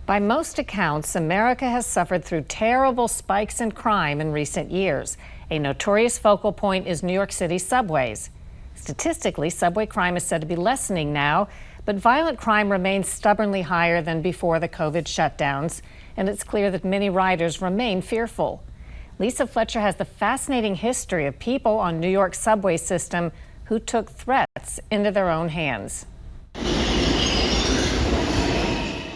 By most accounts, America has suffered through terrible spikes in crime in recent years. A notorious focal point is New York City subways. Statistically, subway crime is said to be lessening now, but violent crime remains stubbornly higher than before the COVID shutdowns, and it's clear that many riders remain fearful. Lisa Fletcher has the fascinating history of people on New York's subway system who took threats into their own hands.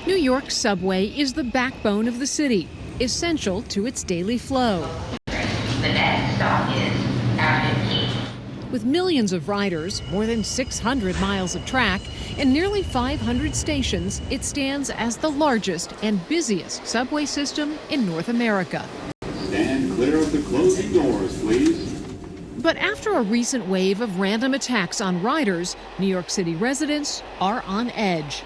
New York's subway is the backbone of the city, essential to its daily flow. The next stop is Avenue E. With millions of riders, more than 600 miles of track, and nearly 500 stations, it stands as the largest and busiest subway system in North America. Stand clear of the closing doors, please. But after a recent wave of random attacks on riders, New York City residents are on edge.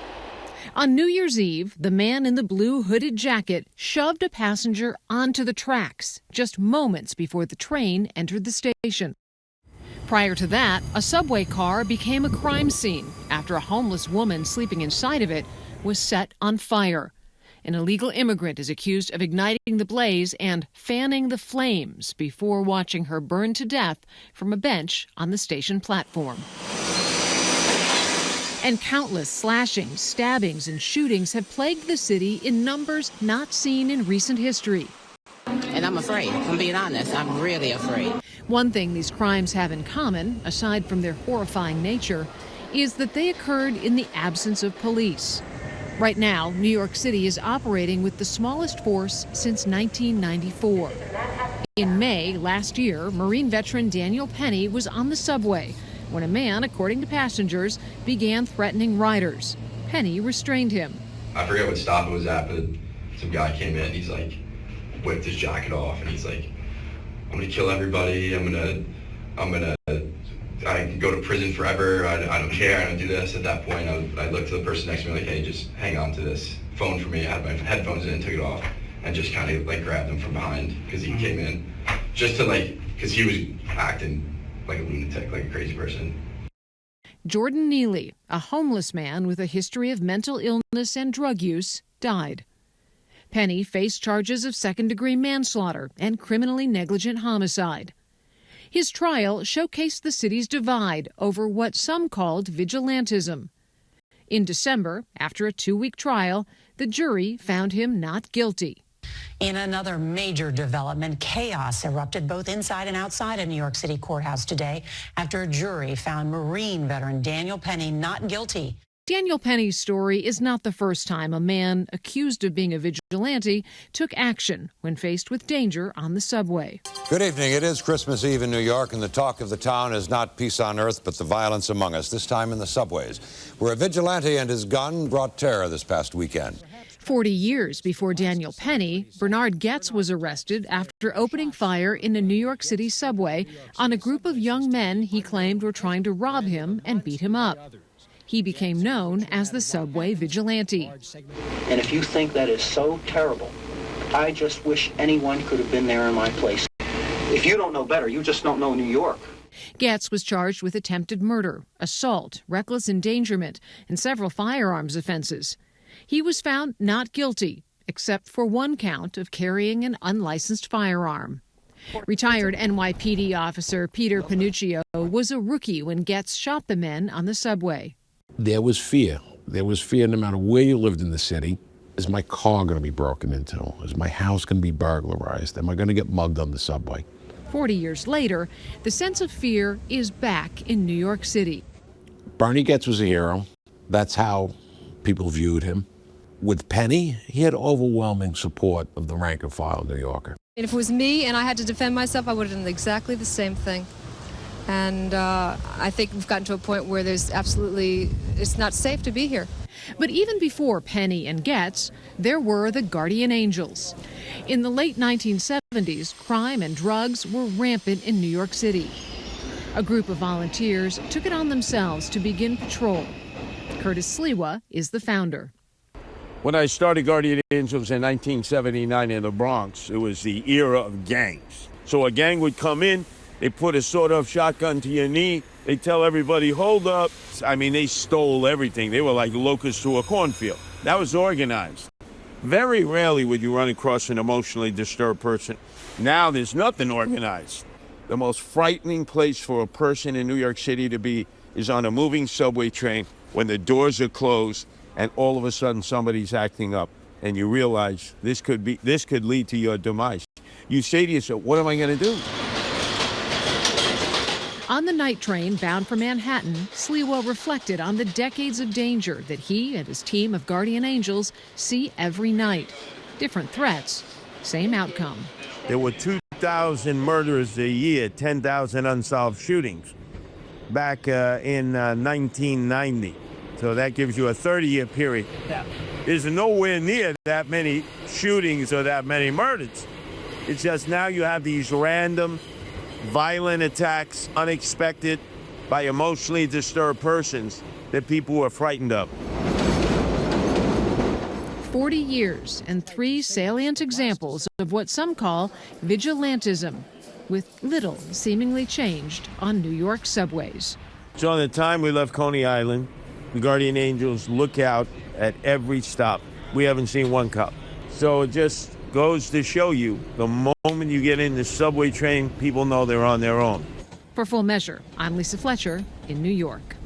On New Year's Eve, the man in the blue hooded jacket shoved a passenger onto the tracks just moments before the train entered the station. Prior to that, a subway car became a crime scene after a homeless woman sleeping inside of it was set on fire. An illegal immigrant is accused of igniting the blaze and fanning the flames before watching her burn to death from a bench on the station platform. And countless slashings, stabbings, and shootings have plagued the city in numbers not seen in recent history. And I'm afraid. I'm being honest. I'm really afraid. One thing these crimes have in common, aside from their horrifying nature, is that they occurred in the absence of police. Right now, New York City is operating with the smallest force since 1994. In May last year, Marine veteran Daniel Penny was on the subway when a man, according to passengers, began threatening riders. Penny restrained him. I forget what stop it was at, but some guy came in, he's like, whipped his jacket off, and he's like, I'm gonna kill everybody, I can go to prison forever, I don't care, I don't do this. At that point, I looked to the person next to me like, hey, just hang on to this phone for me. I had my headphones in and took it off, and just kind of like grabbed him from behind, because he came in, just to because he was acting like a lunatic, like a crazy person. Jordan Neely, a homeless man with a history of mental illness and drug use, died. Penny faced charges of second-degree manslaughter and criminally negligent homicide. His trial showcased the city's divide over what some called vigilantism. In December, after a 2-week trial, the jury found him not guilty. In another major development, chaos erupted both inside and outside a New York City courthouse today after a jury found Marine veteran Daniel Penny not guilty. Daniel Penny's story is not the first time a man accused of being a vigilante took action when faced with danger on the subway. Good evening. It is Christmas Eve in New York, and the talk of the town is not peace on earth, but the violence among us, this time in the subways, where a vigilante and his gun brought terror this past weekend. 40 years before Daniel Penny, Bernard Goetz was arrested after opening fire in a New York City subway on a group of young men he claimed were trying to rob him and beat him up. He became known as the subway vigilante. And if you think that is so terrible, I just wish anyone could have been there in my place. If you don't know better, you just don't know New York. Goetz was charged with attempted murder, assault, reckless endangerment, and several firearms offenses. He was found not guilty, except for one count of carrying an unlicensed firearm. Retired NYPD officer Peter Panuccio was a rookie when Goetz shot the men on the subway. There was fear. There was fear no matter where you lived in the city. Is my car going to be broken into? Is my house going to be burglarized? Am I going to get mugged on the subway? 40 years later, the sense of fear is back in New York City. Bernie Goetz was a hero. That's how people viewed him. With Penny, he had overwhelming support of the rank and file New Yorker. If it was me and I had to defend myself, I would have done exactly the same thing. And I think we've gotten to a point where it's not safe to be here. But even before Penny and Goetz, there were the guardian angels. In the late 1970s, crime and drugs were rampant in New York City. A group of volunteers took it on themselves to begin patrol. Curtis Sliwa is the founder. When I started Guardian Angels in 1979 in the Bronx, it was the era of gangs. So a gang would come in, they put a sawed-off shotgun to your knee, they tell everybody, hold up. I mean, they stole everything. They were like locusts through a cornfield. That was organized. Very rarely would you run across an emotionally disturbed person. Now there's nothing organized. The most frightening place for a person in New York City to be is on a moving subway train when the doors are closed and all of a sudden somebody's acting up and you realize this could lead to your demise. You say to yourself, what am I going to do? On the night train bound for Manhattan, Sliwa reflected on the decades of danger that he and his team of guardian angels see every night. Different threats, same outcome. There were 2,000 murders a year, 10,000 unsolved shootings back in 1990. So that gives you a 30-year period. Yeah. There's nowhere near that many shootings or that many murders. It's just now you have these random violent attacks, unexpected, by emotionally disturbed persons that people are frightened of. 40 years and 3 salient examples of what some call vigilantism, with little seemingly changed on New York subways. So on the time we left Coney Island, the guardian angels look out at every stop. We haven't seen one cop. So it just goes to show you, the moment you get in the subway train, people know they're on their own. For Full Measure, I'm Lisa Fletcher in New York.